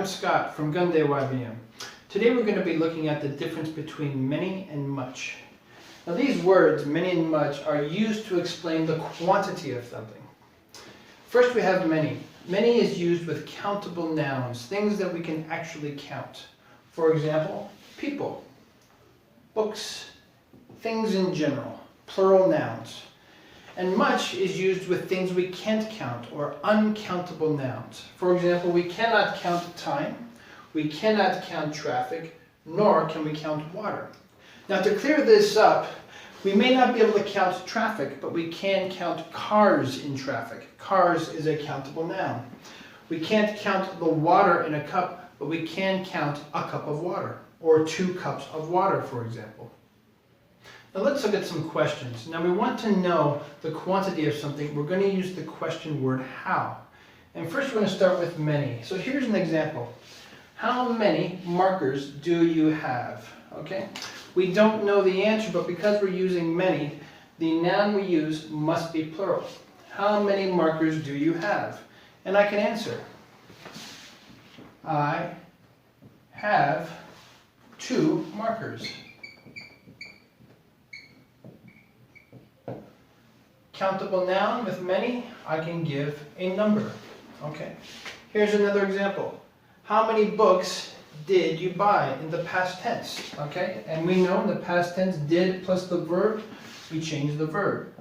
I'm Scott from Kondae YBM. Today we're going to be looking at the difference between many and much. Now these words, many and much, are used to explain the quantity of something. First we have many. Many is used with countable nouns, things that we can actually count. For example, people, books, things in general, plural nouns. And much is used with things we can't count, or uncountable nouns. For example, we cannot count time, we cannot count traffic, nor can we count water. Now to clear this up, we may not be able to count traffic, but we can count cars in traffic. Cars is a countable noun. We can't count the water in a cup, but we can count a cup of water, or 2 cups of water, for example. Now let's look at some questions. Now we want to know the quantity of something. We're going to use the question word how. And first we're going to start with many. So here's an example. How many markers do you have? Okay. We don't know the answer, but because we're using many, the noun we use must be plural. How many markers do you have? And I can answer. I have 2 markers. Countable noun with many, I can give a number. Okay. Here's another example. How many books did you buy in the past tense? Okay. And we know in the past tense, did plus the verb, we change the verb.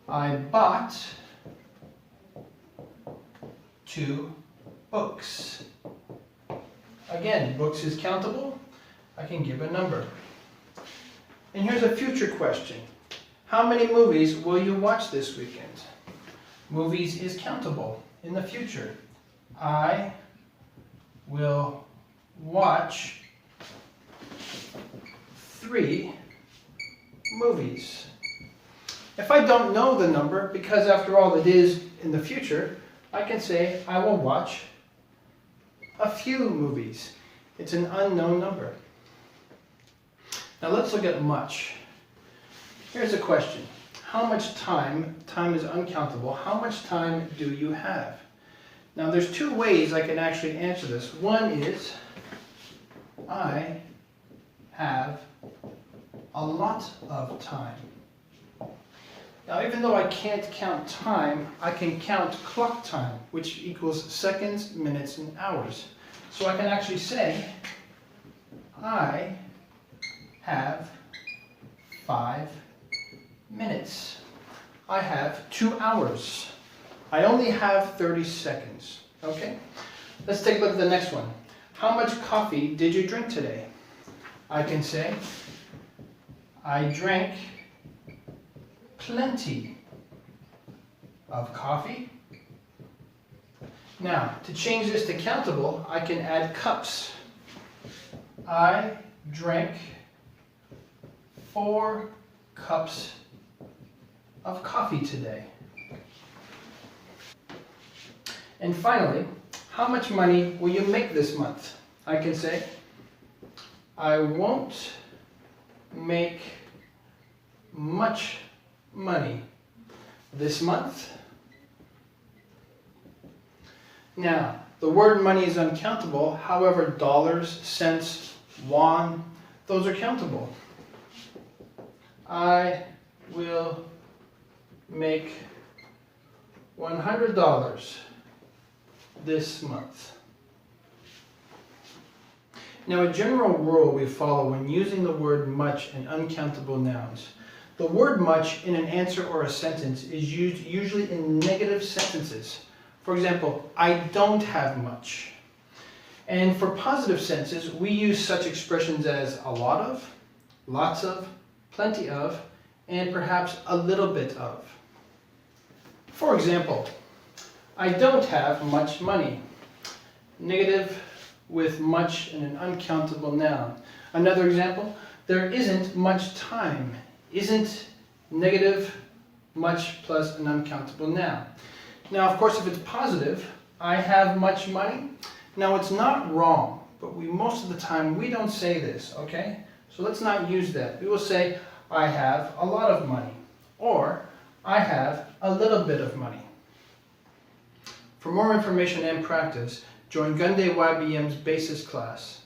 I bought 2 books. Again, books is countable. I can give a number. And here's a future question. How many movies will you watch this weekend? Movies is countable in the future. I will watch 3 movies. If I don't know the number, because after all it is in the future, I can say I will watch a few movies. It's an unknown number. Now let's look at much. Here's a question. How much time is uncountable, how much time do you have? Now there's 2 ways I can actually answer this. One is, I have a lot of time. Now even though I can't count time, I can count clock time, which equals seconds, minutes, and hours. So I can actually say, I have 5 minutes. I have 2 hours. I only have 30 seconds. Okay? Let's take a look at the next one. How much coffee did you drink today? I can say, I drank plenty of coffee. Now, to change this to countable, I can add cups. I drank 4 cups of coffee today. And finally, how much money will you make this month? I can say, I won't make much money this month. Now, the word money is uncountable. However, dollars, cents, won, those are countable. I will make $100 this month. Now, a general rule we follow when using the word much and uncountable nouns. The word much in an answer or a sentence is used usually in negative sentences. For example, I don't have much. And for positive senses, we use such expressions as a lot of, lots of, plenty of, and perhaps a little bit of. For example, I don't have much money. Negative with much and an uncountable noun. Another example, there isn't much time. Isn't negative, much plus an uncountable noun. Now, of course, if it's positive, I have much money. Now, it's not wrong, but most of the time we don't say this, okay? So let's not use that. We will say, I have a lot of money, or I have a little bit of money. For more information and practice, Join Kondae YBM's basis class.